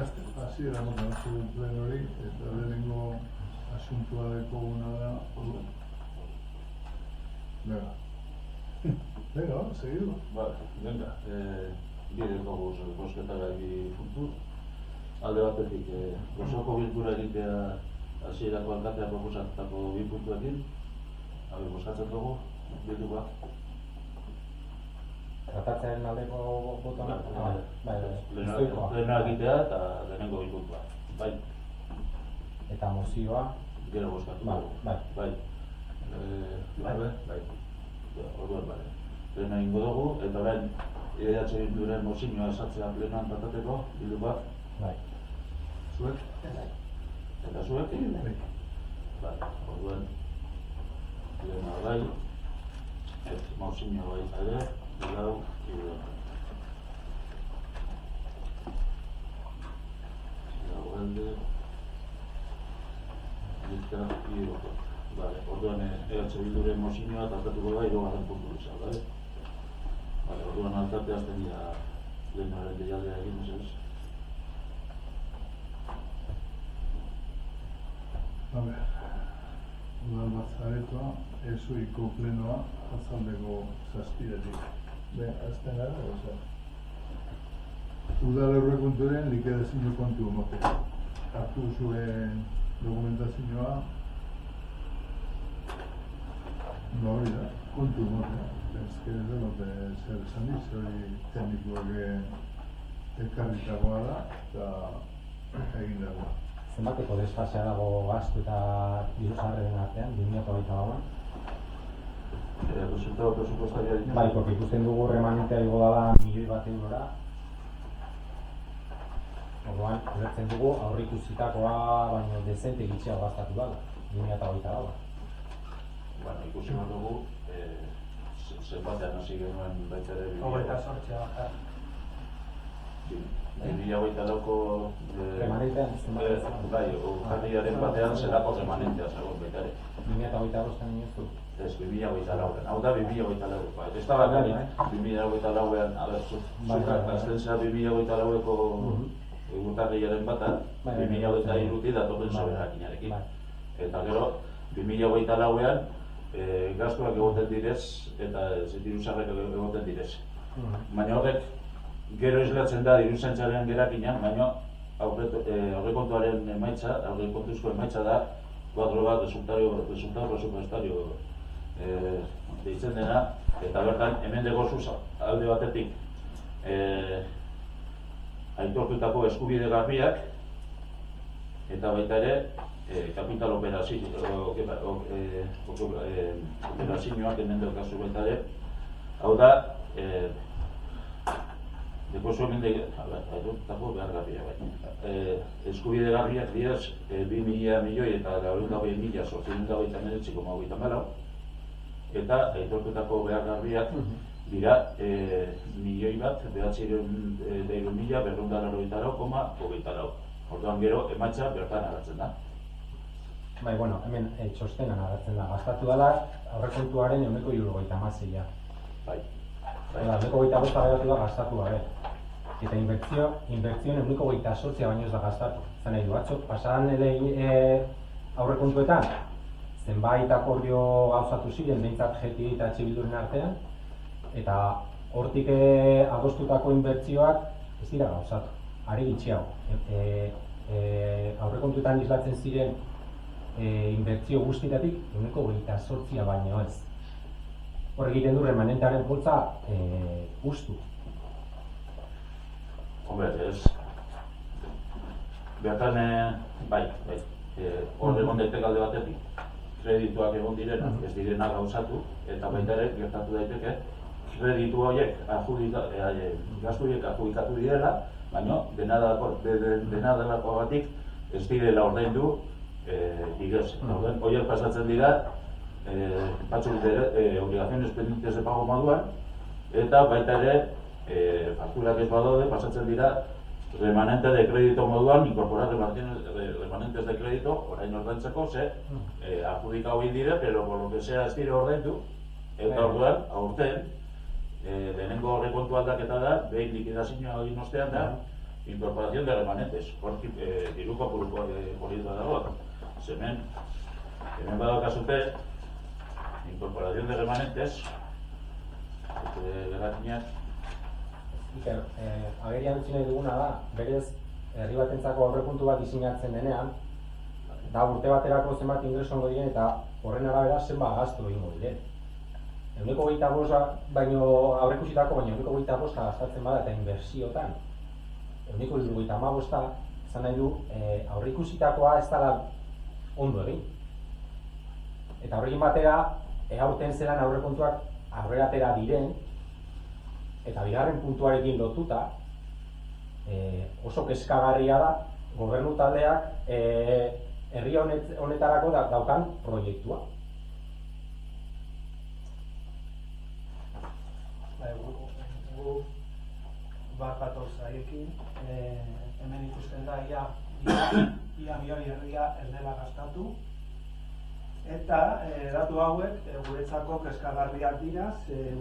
hasiera motan zuen plen hori, eta lehenengo asuntua dekoguna da, Venga. Venga, seguido. Vale, venga. Bideko bosketara bi puntu. Alde batetik, osoko bilkura egitea hasierako alkatea proposatutako bi puntuekin. Boskatzen dugu, bilduko. Tratatzearen aldeko botona? Plenoa egitea eta lehenengo bi puntua. Bai. Eta mozioa? Gero boskatu dugu. Bai. Bai. Orduan, bai. Plenoa ingo dugu, eta orain EH Bilduren mozioa esatzea plenoan tratateko, bildukoak. Bai. Zuek? Eta zuek? Bai. Orduan, plenoa bai, mozioa bai ere, lau, alde, eta iroko. Vale, orduan EH Bilduren mozioa tratatuko da hirugarren puntu gisa, bale? Vale, orduan alkate hasten dira lehenaren deialdea egin, ez? A ver, udal batzaretoa, esuiko plenoa, atzaldeko zazpiretik. Azten gara, oza. Udal aurrekontuaren likedazio kontu motea. Hartu zuen dokumentazioa, hori da, kontu motea. Ez que ez dut zer esan diz, hori teknikoak ekarritagoa da, eta egin dagoa. Zenbateko desfasea dago gastu eta diru-sarreren artean, 2024an? Resultado presupuestaria ditu? Bai, porque ikusten dugu remanentea igo dala €1.000.000 Orduan, ulertzen dugu aurreikusitakoa baino dezente gitxiago gastatu dala, 2024an. Bueno, ikusi bat dugu, zenbatean hasi genuen baita ere... 28. 2024ko... Remanentean, bai, jarriaren batean zelako remanentea zagoen baita ere. 2025an inozu? Ez, 2024an. Hau da 2024an. Ez da bakari, 2024an, azten zera 2024ko urtarriaren bata, 2023 datorren soberakinarekin. Eta gero, 2024an gastuak egoten direz eta diru-sarrerak egoten direz. Baina horrek gero islatzen da diru-zaintzaren gerakinan, baina aurrekontuaren emaitza, aurrekontuzko emaitza da kuadro bat resultado presupuestario deitzen dena, eta bertan hemen degozuz alde batetik aitortutako eskubide garbiak eta baita ere kapital operazioak hemen daukazu baita ere. Hau da, dekozu hemen aitortutako behar garbiak bai. Eskubide garbiak diaz 2.000 milioi eta 920.829,24 eta aitortutako behar garbiak dira milioi bat, 900.000 Orduan gero, emaitza bertan agertzen da. Bai, bueno, hemen txostenan agertzen da. Gastatu dela aurrekontuaren 176. Bai. Hora, 125 geratu da gastatu gabe. Eta inbertzioen 128 baino ez da gastatu. Zan nahi du, batzuk, pasadan aurrekontuetan, zenbait akordio gauzatu ziren, behintzat GTI eta EH Bilduren artean, eta hortik adostutako inbertzioak ez dira gauzatu. Are gitxiago. Aurrekontuetan islatzen ziren inbertzio guztietatik 128 baino ez. Hor egiten du remanentearen poltsa ustu. Hombre, ez. Bertan, bai. Hor egon daiteke alde batetik. Kredituak egon direna, ez direna gauzatu, eta baita ere gertatu daiteke kreditu horiek, gastu horiek adjudikatu direla, baina dena delakoagatik ez direla ordaindu digez. Horiek pasatzen dira batzuk obligaciones pendientes de pago moduan, eta baita ere fakturak ez badaude pasatzen dira remanente de crédito moduan, incorporar remanentes de crédito orain ordaintzeko, ze adjudikatu egin dire, pero por lo que sea ez dire ordaindu, eta orduan, aurten lehenengo aurrekontu aldaketa da, behin likidazioa egin ostean da, incorporación de remanentes, hortik diru kopuruko polit badago. Hemen badakazute, incorporación de remanentes, geratinak. Iker, agerian utzi nahi duguna da, berez, herri batentzako aurrekontu bat diseinatzen denean, da urte baterako zenbat ingreso ongo diren eta horren arabera zenbat gastu egingo diren. 25 baino aurreikusitako baino 25 gastatzen bada eta inbertsiotan 75 esan nahi du aurreikusitakoa ez dela ondo egin. Eta horrekin batera, aurten zelan aurrekontuak aurrera atera diren eta bigarren puntuarekin lotuta oso kezkagarria da gobernu taldeak herri honetarako daukan proiektua. Gu bat gatoz haiekin, hemen ikusten da ia milioi erdia ez dela gastatu eta datu hauek guretzako kezkagarriak dira,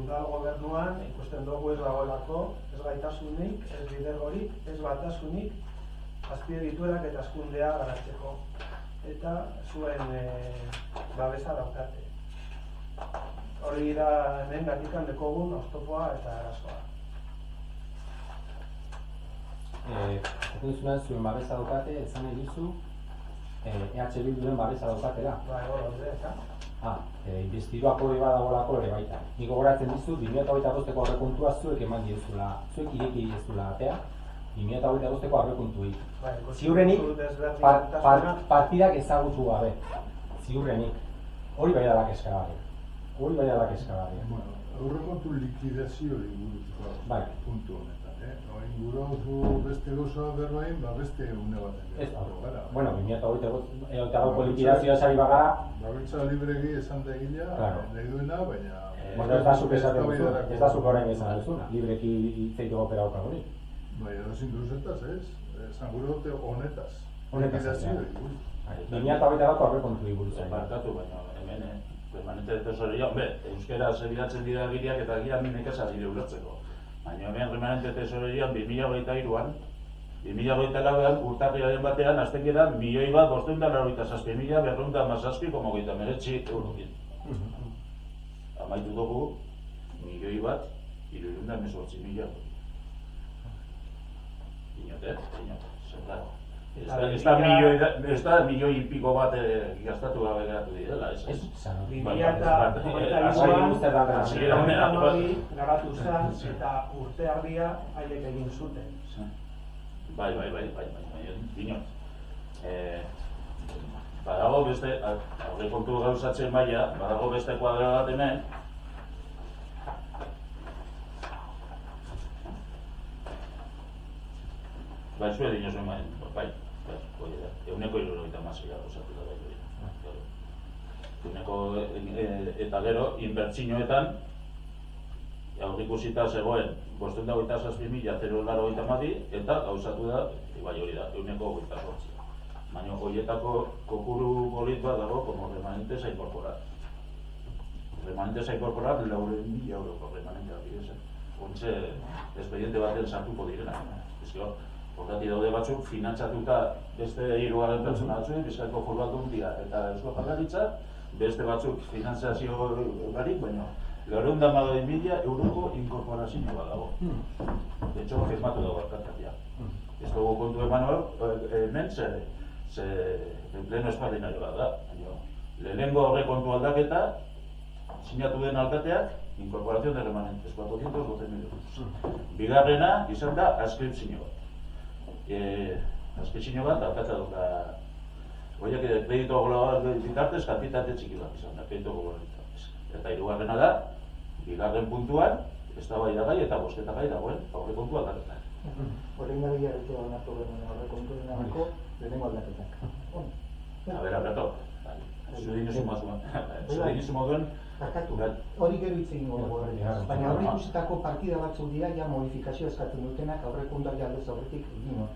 udal gobernuan ikusten dugu ez dagoelako ez gaitasunik, ez lidergorik, ez batasunik azpiegiturak eta hazkundea garatzeko eta zuen babesa daukate. Hori da hemen gatikan dekogun oztopoa eta arazoa. Zuen zuen babesa daukate, esan nahi duzu EH Bilduren babesa daukatela. Bai, hori eta? Investidura akordio bat dagoelako ere baita. Nik gogoratzen dizut, 2025ko aurrekontua zuek eman diezula, zuek ireki diezula atea, 2025ko aurrekontuik. Ziurrenik, partidak ezagutu gabe. Ziurrenik. Hori bai dela kezkagarria. Hori bai dela kezkagarria. Aurrekontu likidazio buruzko puntu honetan. Ingurauzu beste gozoa berbain, beste une baten. Ez da, bueno, 2025ko likidazioa sari bagara. Babetza libregi esan da egilea, nahi duena, baina... Bueno, ez da zuk esaten duzu, ez da zuk orain esan duzuna, libreki hitzeiteko opera daukagunik. Bai, edozin duzetaz, ez? Esan gure dute honetaz. Honetaz, ja. 2025ko aurrekontu buruz. Barkatu, baina hemen, permanente de tesorería, euskera zebidatzen dira giriak eta gira minek esan dire ulertzeko. Baina hemen remanente tesorerian 2023an, 2024an urtarriaren batean aztekeran 1.587.217.217,meretzi eurokin. Amaitu dugu 1.318.000 euro. Inote, zer ez da milioi piko bat gastatu gabe geratu direla, ez? 2022an garatu zen eta urte ardia haiek egin zuten. Bai, dinot. Badago beste, aurrekontu gauzatzen maila, badago beste kuadra bat hemen. Bai, zuen dinozuen maien, bai, eguneko 76 gauzatu da bai. Eguneko eta gero, inbertsioetan, aurrikusita zegoen 527.080 eta gauzatu da, bai hori da, eguneko 28. Baina horietako kopuru polit bat dago, como remanentes a incorporar. Remanentes a incorporar 400.000 euroko remanente bat bidezen. Ontxe, expediente baten sartuko direna. Horrati daude batzuk, finantzatuta beste 3 pertsona batzuk, Bizkaiko Foru Aldundia eta Eusko Jaurlaritza, beste batzuk finantzazio barik, baina 400.000 euroko inkorporazio bat dago. De hecho, firmatu dago alkategia. Ez dugu kontu eman hemen, ze pleno espardinario bat da. Lehenengo aurrekontu aldaketa, sinatu den alkateak, incorporación de remanentes, 412.000 euros. Bigarrena, izan da, askripzio bat. Azkizino bat, alkatza duka horiek kredito global bitartez, kantitate txiki bat izan da, kredito global bitartez. Eta hirugarrena da, bigarren puntuan, eztabaidagai eta bozketagai dagoen aurrekontu aldaketak. Horrein gabiak ez da onartu genuen aurrekontu denako lehenengo aldaketak. Alberto, zudin moduen... Hori gero hitz egingo dugu horretan. Baina aurreikusitako partida batzuk dira ja modifikazio eskatzen dutenak aurrekontuak aldez aurretik egin.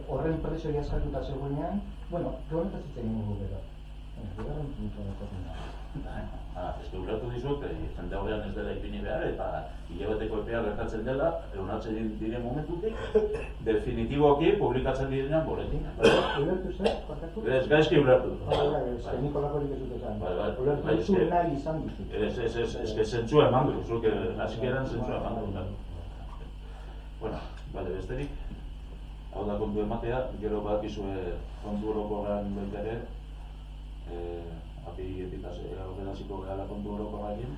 Horren prezioa eskatuta zegoenean, bueno, honetaz hitz egingo dugu gero. Bigarren puntua datorren da. Ez ulertu dizut, jende horrean ez dela ipini behar, eta hilabeteko epea gertatzen dela, egunatzen diren momentutik, definitiboki publikatzen direnean boletin. Ulertu zer, kortatu? Ez gaizki ulertu. Nikolakorik ez dut esan. Ulertu duzu nahi izan duzu. Ez zentzua eman du, zuk hasieran zentzua eman du. Bueno, besterik, hau da kontu ematea, gero badakizue kontu orokorrean baita ere, apiriletik hasiko gara kontu orokorrekin,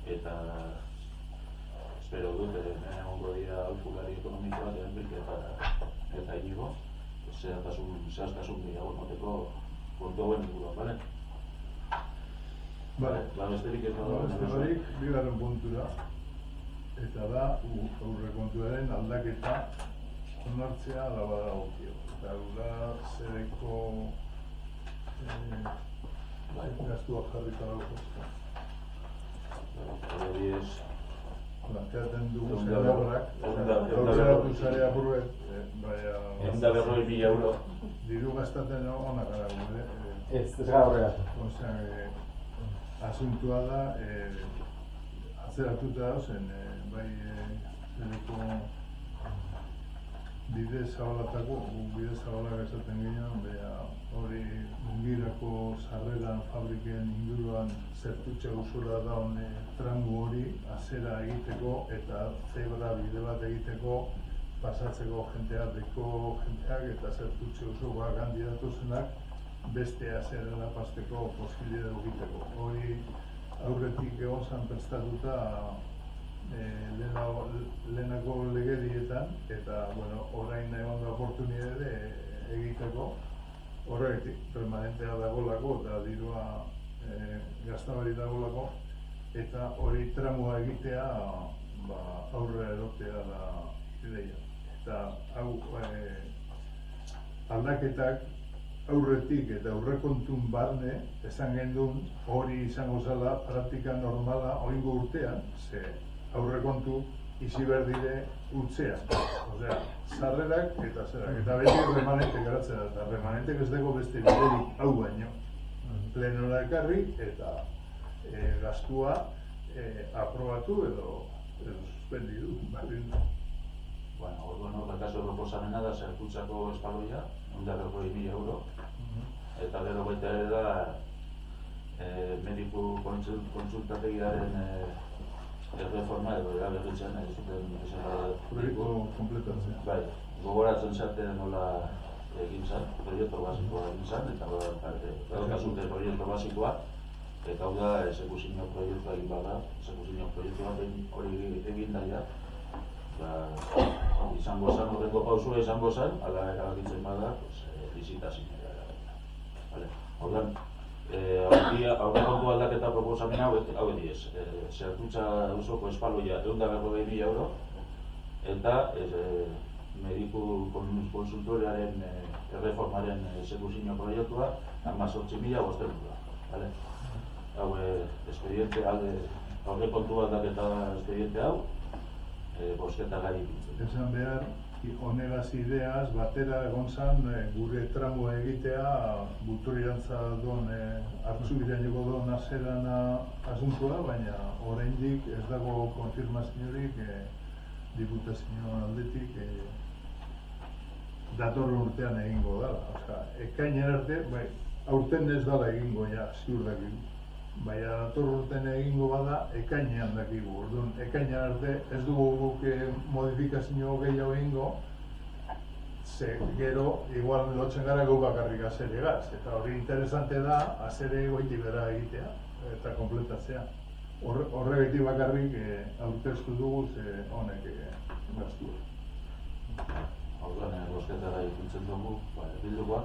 eta espero dut, egongo dira aholkulari ekonomikoak Enrique eta Inigo, zehaztasun gehiago emateko kontu hauen inguruan, bale? Besterik ez bada. Besterik, bigarren puntura, eta da aurrekontuaren aldaketa onartzea ala badagokio. Eta gura zereko gastuak jarrita dago. Planteatzen dugu zerabrak, gauzeratu zarea buruet, baina... 140.000 euro. Diru gastatzen onak gara gure. Ez gara horregatu. Osea, asuntua da, atzeratuta dauzen, bai, zereko bide zabalatako, bide zabalak esaten ginen, hori mungirako sarreran fabriken inguruan zertutxe usura daun tramu hori azera egiteko eta zebra bide bat egiteko pasatzeko jenteak eta zertutxe usura kandidatu zenak beste azerera pasteko posibilidad egiteko. Hori aurretik egon zan prestatuta lehenako legedietan eta orain egon da oportunidade egiteko horretik permanentea dagolako eta dirua gaztabari dagolako eta hori tramua egitea aurre erotea da ideia. Eta hau aldaketak aurretik eta aurrekontun barne esan gendun hori izango zela praktika normala oingo urtean, ze aurrekontu izi behar dire urtzean. Osea, sarrerak eta zerak. Eta beti remanente garatzen da. Eta remanentek ez dago beste biderik hau baino. Plenora ekarri eta gastua aprobatu edo suspendidu. Orduan horrekaso proposamena da zerkutzako espaloia, 140.000 euro. Eta gero baita ere da mediku kontsultategiaren erreforma edo eraberritzen proiektu kompletatzea. Bai, gogoratzen zaten nola egin zan, proiektu basikoa egin zan, eta kasute proiektu basikoa, eta hau da exekuzio proiektua egin bada, exekuzio proiektua hori egin daia, izango zan, horrengo pausua izango zan, ala erabakitzen bada, lizitazioa. Orduan, aurrekontu aldaketa proposamena hau diez, zertutza usoko espaloia 140.000 euro eta mediku konsultorearen erreformaren exekuzio proiektua 18.500 hau espediente aurrekontu aldaketa espediente hau bosketa gai ipintzen. Esan behar, honegaz ideaz, batera egon zan gure tramua egitea Butoriantza don hartzu iraineko don azerana asuntua, baina oraindik ez dago konfirmaziorik diputazioan aldetik datorren urtean egingo dala. Osea, ekainean arte, aurten ez dala egingo ja, ziur dakigu. Baina datorren urtean egingo bada, ekainean dakigu. Orduan, ekainean arte ez dugu guk modifikazio gehiago egingo, ze gero, igual lotzen gara gau bakarrik azeregaz. Eta hori interesante da, azere goiti bera egitea eta kompletatzea. Horregatik bakarrik aurkeztu dugu ze honek gaztua. Orduan, bosketara ikutzen dugu, bildukoa?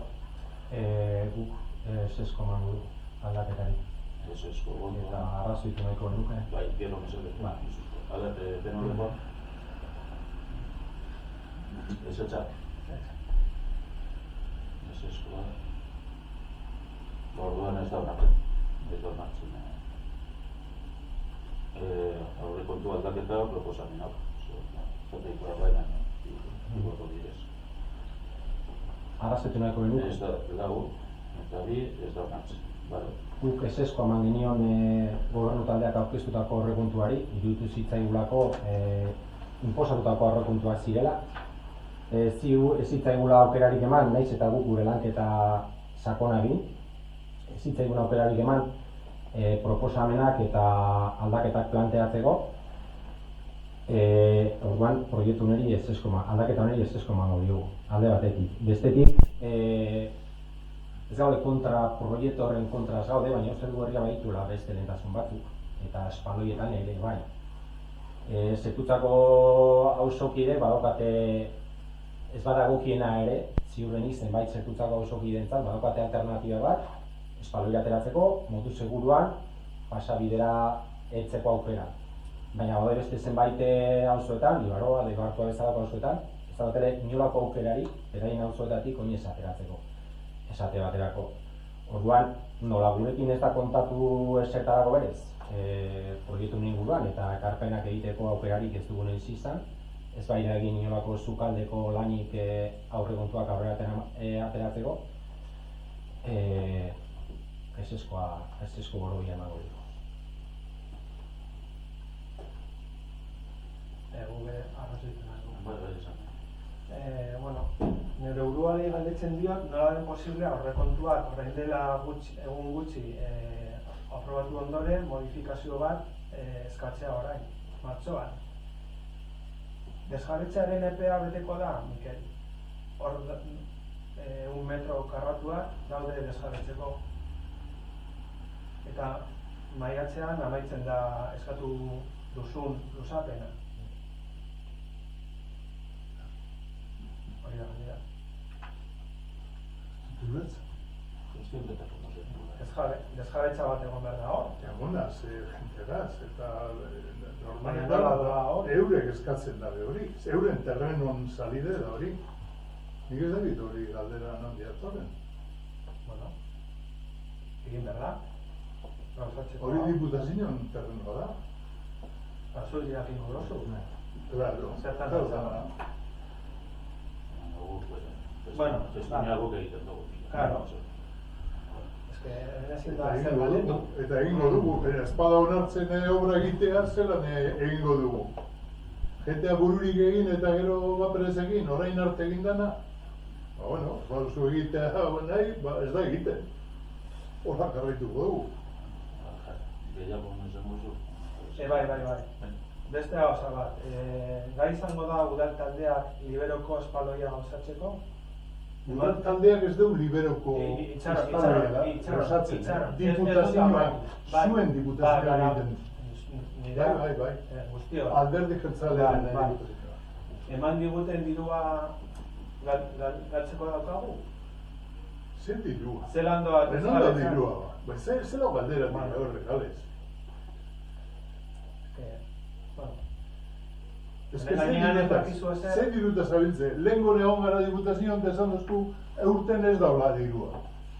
Guk sesko mango du aldaketari. Esko, eta arrazoitu nahiko nuke. Bai, gero mesedez. Aldate, denolekoa? Ez etxak? Ez eskoa. Orduan ez da onartzen. Ez da onartzen. Aurrekontu aldaketa proposamenak. Zateikoa baina, igualko direz. Arrazoitu nahiko nuke. Ez da lagu, eta bi ez da onartzen. guk esesko eman genion gobernu taldeak aurkeztutako aurrekontuari, iruditu zitzaigulako inposatutako aurrekontuak zirela. Ez zitzaigula aukerarik eman, naiz eta guk gure lanketa sakona egin. Ez zitzaigula aukerarik eman proposamenak eta aldaketak planteatzeko. Orduan, proiektu niri aldaketa niri esesko emango diogu, alde batetik. Bestetik, ez gaude kontra, proiektu horren kontra ez gaude, baina uste dugu herria badituela beste lehentasun batzuk, eta espaloietan ere bai. Setutako auzokide badokate ez badagokiena ere, ziurrenik zenbait setutako auzokideentzat badokate alternatiba bat, espaloia ateratzeko, modu seguruan, pasabidera heltzeko aukera. Baina bada beste zenbait auzoetan, Libaroa, Deibarkoa bezalako auzoetan, ez da ere inolako aukerari, beraien auzoetatik oinez ateratzeko, esate baterako. Orduan, nola gurekin ez da kontatu esertarako berez, proiektu inguruan eta ekarpenak egiteko aukerarik ez dugun izan, ez baira egin inolako sukaldeko lanik aurrekontuak aurrera ateratzeko, esesko borobia emango dugu. Gube arrazoitzen nire buruari galdetzen diot, nola den posible aurrekontuak orain dela egun gutxi aprobatu ondoren modifikazio bat eskatzea orain, martxoan. Desjabetzearen epea beteko da, Mikel. Hor 1 metro karratuak daude desjabetzeko. Eta maiatzean amaitzen da eskatu duzun luzapena. Desjabetza bat egon behar da hor. Egon da, jenteraz, eta normalidad eurek eskatzen dabe hori, euren terrenon salide da hori. Nik ez dakit hori galdera non diatorren. Bueno, egin behar da. Hori diputazioan terrenoa da. Azul jakin gorozu. Claro. Zertan da. Bueno, testimonialok egiten dugu. Claro. Eta egingo dugu, espada onartzen obra egitea zelan egingo dugu. Jentea bururik egin eta gero baperez egin, orain arte egin dana. Bueno, baduzu egitea nahi, ez da egiten. Horra karraituko dugu. Gehiago izango zu. Bai. Beste gauza bat, gai izango da udal taldeak Liberoko espaloia gauzatzeko? Udal taldeak ez dugu Liberoko espaloia da, gauzatzen. Diputazioak, zuen diputazioa egiten. Bai. Guztio. Alderdi jeltzalearen diputazioa. Eman diguten dirua galtzeko daukagu? Zer dirua? Zelan doa? Benon da dirua. Zela galdera dira horre, galez. Zer diruta zabiltze, lehenko egon gara diputazioan eta esan duzku eurten ez daula dirua.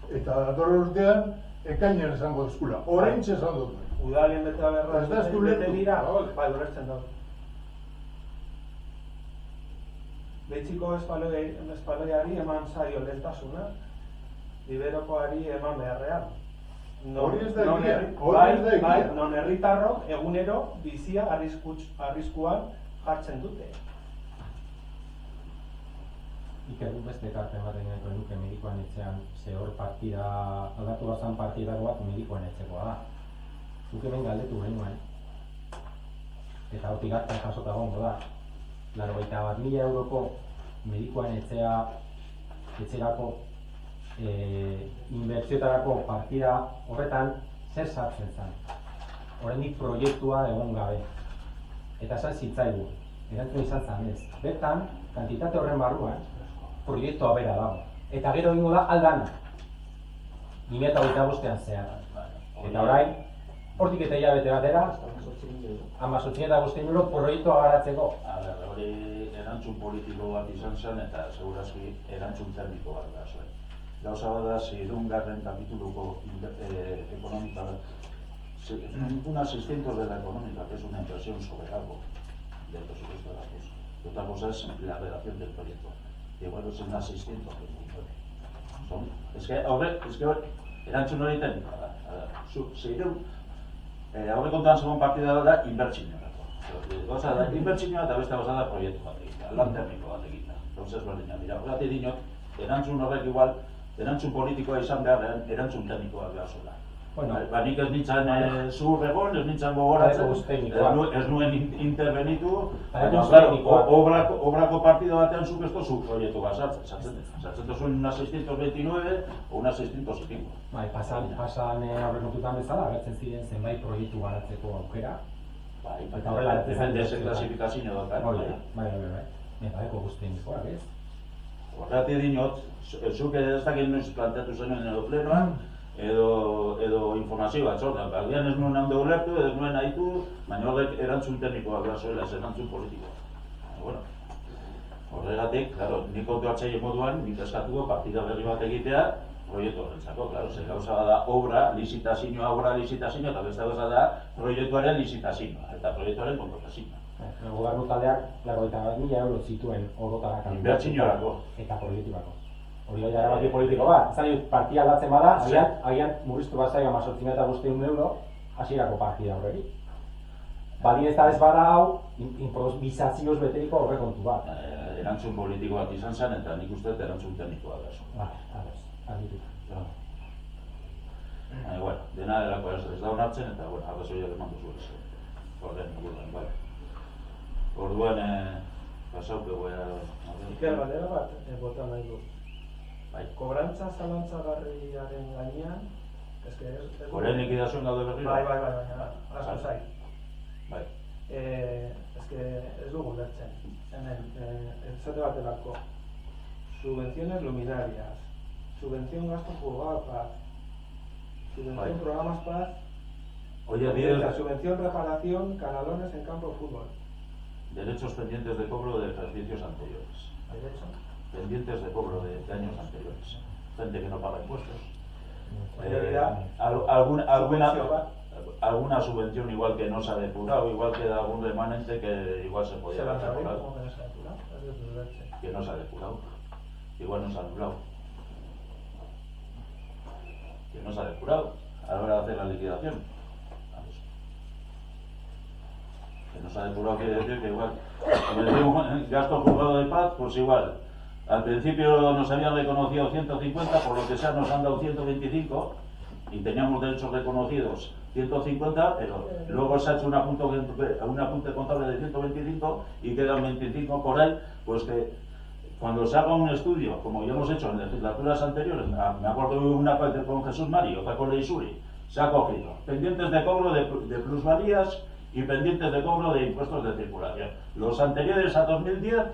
Eta dator urtean, ekainan esango duzkula, orain esan dut. Udalien bete berra bete dira, bai, horretzen dut. Betxiko espaloiari eman zaio lentasuna, Liberokoari eman beharrean. Hori ez da egia. Bai, non herritarrok egunero bizia arriskuan jartzen dute. Iker guk beste ekarpen bat egineko nuke medikoan etxean, ze hor partida, aldatu bazan partidako bat medikoan etxekoa da. Guk hemen galdetu genuen. Eta hortik hartan jasota egongo da. 81.000 euroko medikoan etxerako inbertsioetarako partida horretan zer sartzen zen. Oraindik proiektua egon gabe. Eta esan zitzaigu, erantzun izan zen ez. Bertan, kantitate horren barruan, proiektua bera dago. Eta gero egingo da aldana. 2025an zehar. Eta orain, hortik eta hilabete batera, 18.000 euro proiektua garatzeko. Hori erantzun politiko bat izan zen eta segurazki erantzun termiko bat da zuen. Gauza bat da, 6. kapituluko económica, una 600 de la económica, que es una impresión sobre algo del presupuesto de la cosa. Y otra cosa es la redacción del proyecto. Y bueno, es una 600. Es que erantzun hori teknikoa da. Zuk, zeireun, aurrekontuan segon partida da inbertsionerako. Gauza da, inbertsioa eta beste gauza da proiektu bat egitea, lan termiko bat egitea. Gauzaz berdinak dira. Horregatik dinot, erantzun horrek igual, erantzun politikoa izan beharrean, erantzun teknikoa behar zola. Nik ez nintzen zuhur egon, ez nintzen gogoratzen, ez nuen intervenitu, obrako partida batean zuk ez tozu proiektu bat sartzen duzuen una 629 o una 600 y pico. Bai, pasan aurrekontutan bezala, agertzen ziren zenbait proiektu garatzeko aukera. Bai, eta horrela, defendeze klasifikazio dut. Bai. Eta eko guztienikoak, ez? Horregatik dinot, zuk ez dakit noiz planteatu zenuen edo plenoan, edo informazio bat sortan. Agian ez nuen hande ulertu, ez nuen nahitu, baina horrek erantzun teknikoak behar zuela, ez erantzun politikoa. Horregatik, nik autoatzaile moduan, nik eskatuko partida berri bat egitea, proiektu horrentzako, ze gauza da obra, licitazioa, eta beste gauza da proiektuaren licitazioa, eta proiektuaren kontratazioa. Gobernu taldeak, 50.000 euro zituen orotarako. Inbertsiorako. Eta politikako. Hori bai erabaki politiko bat. Zan dut, partia aldatzen bada, agian murriztu bat zaio 18.500 euro, hasierako partida horreri. Baldin ez da ez bada hau, improvisazioz beteriko aurrekontu bat. Erantzun politiko bat izan zen, eta nik uste erantzun teknikoa da. Dena delako ez da onartzen, eta arrazoiak eman duzu ez. Orduan, pasauke goea... Iker, galdera bat, bota nahi du. Kobrantza zalantzagarriaren gainean, Horren likidazioen gaude berriro? Bai, asko zai. Bai. Ez dugu lertzen. Hemen, esate baterako. Subvenciones luminarias, subvención gasto juzgado paz, subvención programas paz, subvención reparación canalones en campo de fútbol. Derechos pendientes de cobro de ejercicios anteriores. ¿Derechos? Pendientes de cobro de años anteriores. Gente que no paga impuestos. Alguna subvención igual que no se ha depurado, igual que algún remanente que igual se podía haber depurado. ¿Cómo que no se ha depurado? Que no se ha depurado. Igual no se ha anulado. Que no se ha depurado a la hora de hacer la liquidación. Que no se ha depurado quiere decir que igual, como decimos, gasto juzgado de paz, pues igual. Al principio nos habían reconocido 150, por lo que sea nos han dado 125 y teníamos derechos reconocidos 150, pero luego se ha hecho un apunte contable de 125 y quedan 25 por ahí, pues que cuando se haga un estudio, como ya hemos hecho en legislaturas anteriores, me acuerdo de una con Jesús Mari, otra con Leisuri, se ha cogido pendientes de cobro de plusvalías y pendientes de cobro de impuestos de circulación. Los anteriores a 2010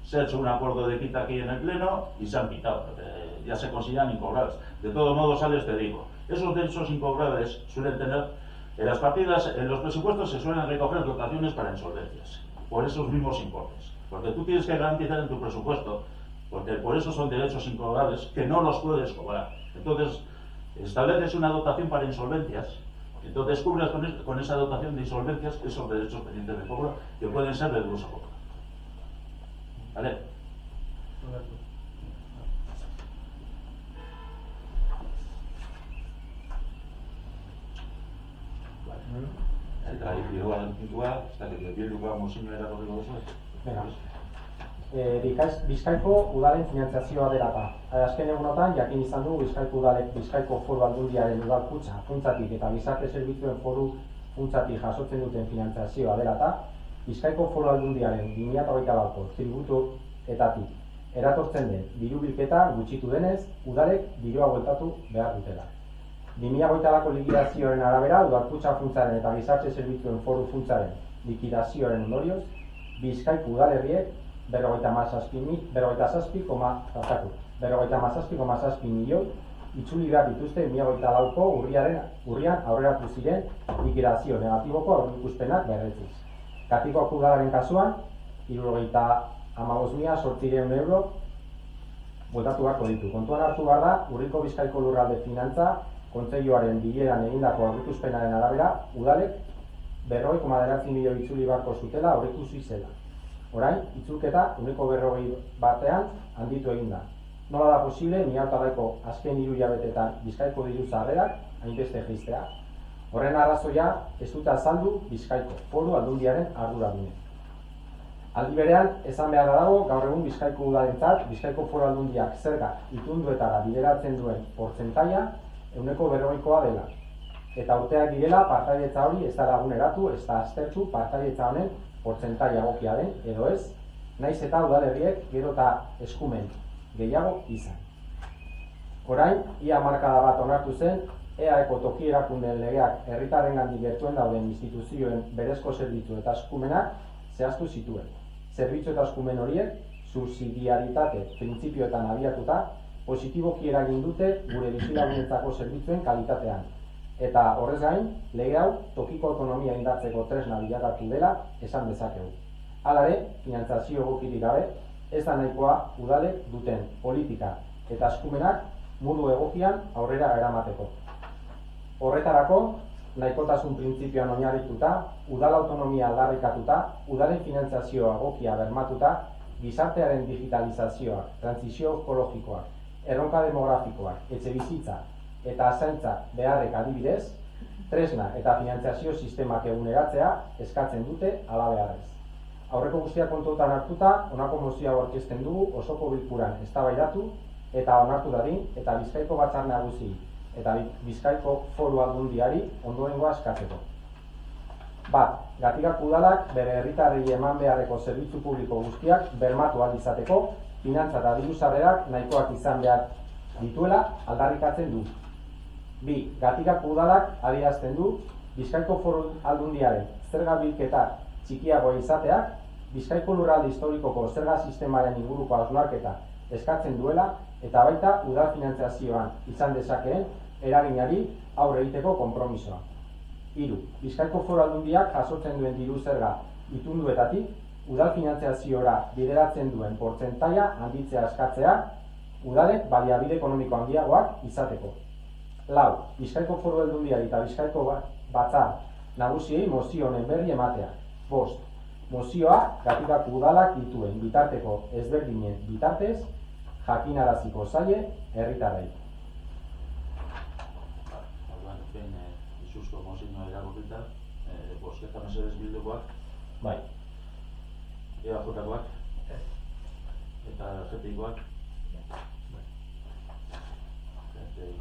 se ha hecho un acuerdo de quita aquí en el Pleno y se han quitado, ya se consideran incobrables. De todos modos, Alex, te digo, esos derechos incobrables suelen tener, en las partidas, en los presupuestos se suelen recoger dotaciones para insolvencias, por esos mismos importes. Porque tú tienes que garantizar en tu presupuesto, porque por eso son derechos incobrables que no los puedes cobrar. Entonces, estableces una dotación para insolvencias, entonces cubres con esa dotación de insolvencias esos derechos pendientes de cobro que pueden ser de dudoso cobro. ¿Vale? Eta hirugarren puntua, ez dakit, bildukoa mozio erakorriko duzu. Bizkaiko udalen finantzazioa dela da. Azken egunotan, jakin izan du Bizkaiko udalek Bizkaiko Foru Aldundiaren udalkutxa funtsatik eta gizarte zerbitzuen foru funtsatik jasotzen duten finantzazioa dela da. Bizkaiko Foru Aldundiaren 2024ko tributuetatik eratortzen den diru bilketa gutxitu denez, udalek dirua bueltatu behar dutela. 2024ko likidazioaren arabera, udalkutxa funtsaren eta gizarte zerbitzuen foru funtsaren likidazioaren ondorioz, Bizkaiko udalerriek 57,7 milioi itzuli behar dituzte 2024ko urrian aurreratu ziren likidazio negatiboko aurreikuspenak berretziz. Gatikoko udalaren kasuan, 75.800 euro bueltatu beharko ditu. Kontuan hartu behar da, urriko Bizkaiko lurralde finantza kontseiluaren bileran egindako aurreikuspenaren arabera, udalek 40,9 milioi itzuli beharko zutela aurreikusi zela. Orain, itzulketa 40 batean handitu egin da. Nola da posible, 2008ko azken 3 hilabetetan Bizkaiko diru sarrerak hainbeste jaistea? Horren arrazoia ez dute azaldu Bizkaiko Foru Aldundiaren arduradunek. Aldi berean, esan beharra dago, gaur egun Bizkaiko udalentzat, Bizkaiko Foru Aldundiak zerga itunduetara bideratzen duen portzentaia 40%koa dela. Eta urteak direla, partailetza hori ez da laguneratu, ez da aztertu partailetza honen portzentaia egokia den, edo ez, naiz eta udalerriek gero eta eskumen gehiago izan. Orain, ia markada bat onartu zen, EAeko toki erakundeen legeak herritarrengandik gertuen dauden instituzioen berezko zerbitzu eta eskumenak zehaztu zituen. Zerbitzu eta eskumen horiek, subsidiaritate printzipioetan abiatuta, positiboki eragin dute gure bizilagunentzako zerbitzuen kalitatean. Eta horrez gain, lege hau tokiko autonomia indartzeko tresna bilakatu dela esan dezakegu. Hala ere, finantzazio egokirik gabe, ez da nahikoa udalek duten politika eta eskumenak modu egokian aurrera eramateko. Horretarako, nahikotasun printzipioan oinarrituta, udal autonomia aldarrikatuta, udalen finantzazioa egokia bermatuta, gizartearen digitalizazioa, transizio ekologikoa, erronka demografikoa, etxebizitza eta zaintza beharrek adibidez, tresna eta finantzazio sistemak eguneratzea eskatzen dute halabeharrez. Aurreko guztiak kontutan hartuta, honako mozio hau aurkezten dugu osoko bilkuran eztabaidatu eta onartu dadin eta Bizkaiko Batzar Nagusi eta Bizkaiko Foru Aldundiari ondorengoa eskatzeko. Bat, Gatikako udalak bere herritarrei eman beharreko zerbitzu publiko guztiak bermatu ahal izateko, finantza eta diru sarrerak nahikoak izan behar dituela aldarrikatzen du. Bi, Gatikako udalak adierazten du Bizkaiko Foru Aldundiaren zerga bilketa txikiagoa izateak Bizkaiko lurralde historikoko zerga sistemaren inguruko hausnarketa eskatzen duela eta baita udal finantzazioan izan dezakeen eraginari aurre egiteko konpromisoa. 3. Bizkaiko Foru Aldundiak jasotzen duen diru zerga itunduetatik udal finantzazioa bideratzen duen portzentaia handitzea eskatzea udalek baliabide ekonomiko handiagoak izateko. 4. Bizkaiko Foru Aldundiari eta Bizkaiko Batzar Nagusiei mozio honen berri ematea. 5. Mozioa Gatikako udalak dituen bitarteko ezberdinen bitartez jakinaraziko zaie herritarrei. Izuzko mozioa irakurrita, bozketa mesedez bildukoak, Bai. EAJkoak eta GTIkoak.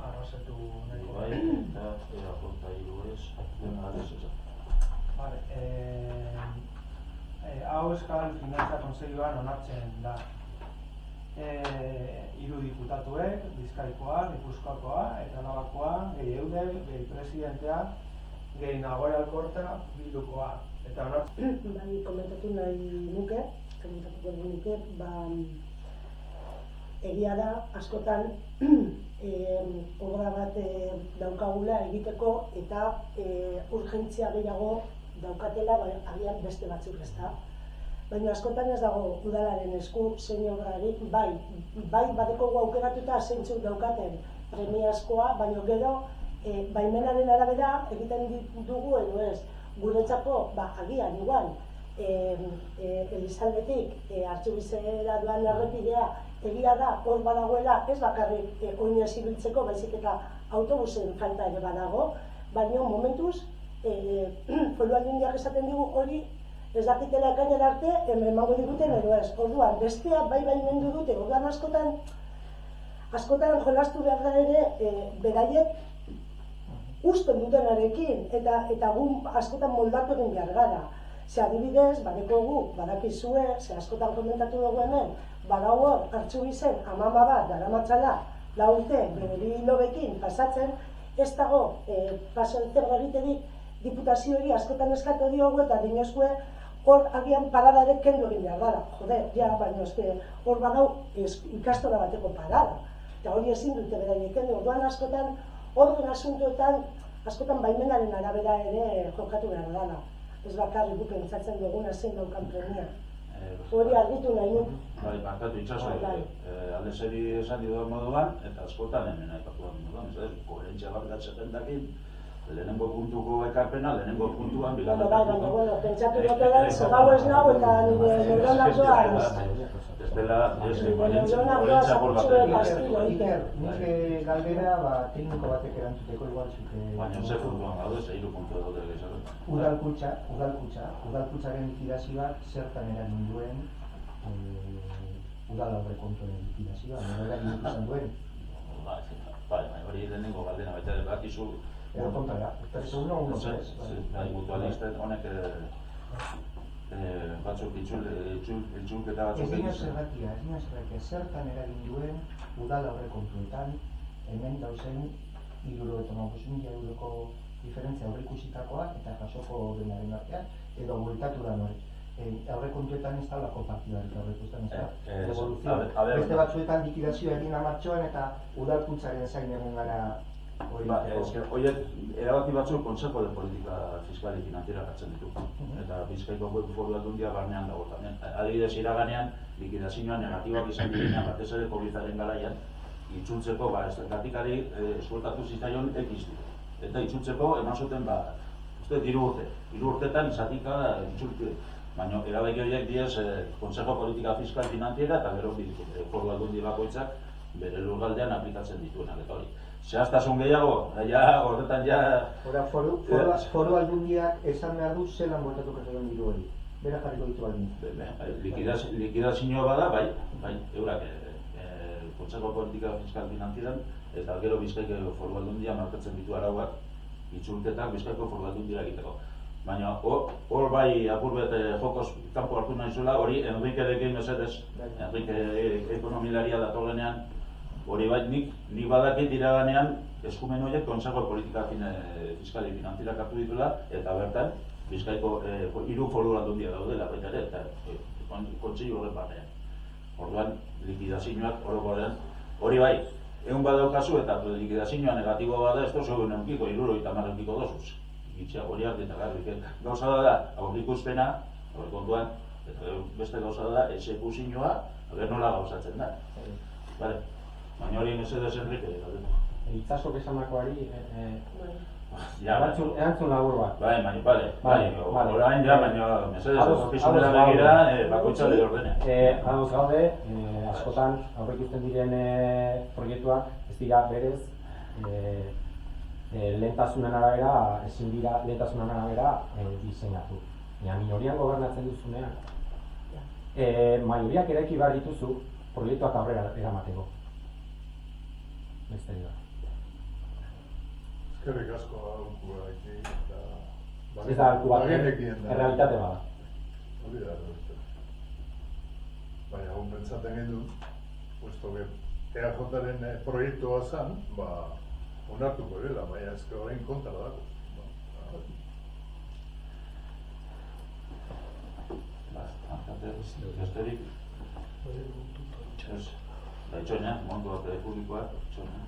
Arrazetu nahiko. Bai, eta EAJ hiruez, denagaz ezak. Hau Euskal Finantza Kontseiluan onartzen da. 3 diputatuek, Bizkaikoa, Gipuzkoakoa eta Arabakoa, gehi Eudel, gehi Presidentea, gehi Nagore Alkorta, Bildukoa. Eta onartzen. Bai, komentatuko nuke, egia da, askotan obra bat daukagula egiteko eta urgentzia gehiago daukatela agian beste batzuk ez da. Baina askotan ez dago udalaren esku zein obrari, bai badekogu aukeratuta zeintzuk daukaten premiazkoa, baina gero baimenaren arabera egiten dugu edo ez. Guretzako, agian igual, Elizaldetik Artxubizera doan errepidea egia da, hor badagoela, ez bakarrik oinez ibiltzeko, baizik eta autobusen falta ere badago, baina momentuz, Foru Aldundiak esaten digu hori ez dakitela ekainera arte, emango diguten edo ez. Orduan, bestea bai baimendu dute, orduan askotan jolastu behar da ere, beraiek usten dutenarekin, eta gu askotan moldatu egin behar gara. Ze adibidez, badakizue, ze askotan komentatu dugu hemen, badago Artxubizen amama bat daramatzala, 4 urte, bere hilobekin pasatzen, ez dago pasoeter egiterik diputazio hori askotan eskatu diogu eta dinozkue hor agian parada ere kendu egin behar dara. Joder, baina hor badau ikastora bateko parada. Eta hori ezin dute beraiek kendu. Orduan askotan, orden asuntoetan, askotan baimenaren arabera ere jokatu behar dara. Ez bakarrik guk pentsatzen duguna zein daukan premia. Hori argitu nahi nuk. Bai, barkatu itxaso, alde zeri esan didoan moduan, eta askotan hemen aipatu moduan, koherentzia bat gatzaten dakin, lehenengo puntuko ekarpena, lehenengo puntuan, bigarren Bueno, pentsatu dute da, zogau ez nago eta nire neuronak doaz. Ez dela, ez Neuronak doaz apurtxue pastilo, Iker. Nik galdera, tekniko batek erantzuteko igual zuke... baina ze puntuan gaude, ze 3 puntu daude gehiago. Udalkutsaren likidazioak zertan eragin duen udal aurrekontuen likidazioa, nola eragin izan duen. Bai, hori lehenengo galdera, baita ere bakizu... Edo kontara, uno, mutualisten honek batzuk itzulketa batzuk ez dino zergatia, zertan eragin duen udal aurrekontuetan hemen dauzen 75.000 euroko diferentzia aurreikusitakoa eta jasoko denaren artean, edo bueltatu da hori. Aurrekontuetan ez dalako partidarik aurreikusten, ez da? Evoluzio. Beste batzuetan likidazioa egin amartxoan eta udalkuntzaren zain egon gara hori. Horiek erabaki batzuk Consejo de Politika Fiskal y Financiera hartzen ditu. Eta Bizkaiko Foru Aldundia barnean dago tamien. Adibidez, iraganean, likidazioa negatibak izan direnean, batez ere COVID-aren garaian, itzultzeko, estratikari sueltatu zitzaion X ditu. Eta itzultzeko eman zuten, uste, 3 urtetan zatika itzultu. Baina erabaki horiek diez Consejo Politika Fiskal Finanziera eta gero Foru Aldundi bakoitzak bere lurraldean aplikatzen dituenak eta hori. Zehaztasun gehiago, horretan Foru Aldundiak esan behar du zelan bueltatuko zegoen diru hori. Bera jarriko ditu baldin. Likidazioa bada, bai, eurak Consejo Politika Fiskal Finanzieran eta gero Bizkaiko Foru Aldundia markatzen ditu arauak itzulketak Bizkaiko Foru Aldundira egiteko. Baina hor bai apurbet jokoz kanpo hartu nahi zuela, hori Enrikerekin mesedez, Enrike ekonomilaria datorrenean, hori bai nik badakit iraganean eskumen horiek Consejo Politika Fiskal y Financiera hartu dituela eta bertan Bizkaiko 3 foru aldundia daudela baita ere eta kontseilu horren barnean. Orduan likidazioak orokorrean hori bai, egun badaukazu eta likidazioa negatibo bada ez dozu egun eukiko, 70 eukiko dozuz. Hori ardita garrik. Gauza da aurrikuspena, aurrekontuan, eta beste gauza da exekuzioa, nola gauzatzen da. Baina hori mesedez Enrike galdera. Itzasok esanakoari erantzun labur bat. Orain ja, baina mesedez ospizunera begira, bakoitza lege ordenean. Ados gaude, askotan aurreikusten diren proiektuak ez dira berez lehentasunen arabera, ezin dira lehentasunen arabera diseinatu. Minorian gobernatzen duzunean, maioriak eraiki behar dituzu proiektuak aurrera eramateko. Beste dira. Eskerrik asko aholku egin eta... Ez da aholku bat, errealitate bada. Hori da, baina hon pentsaten gendu, puesto que EAJaren proiektua zen, onartuko dela, baina ez horrein kontra dago. Besterik? Itxoina, mundu publikoak, itxoina.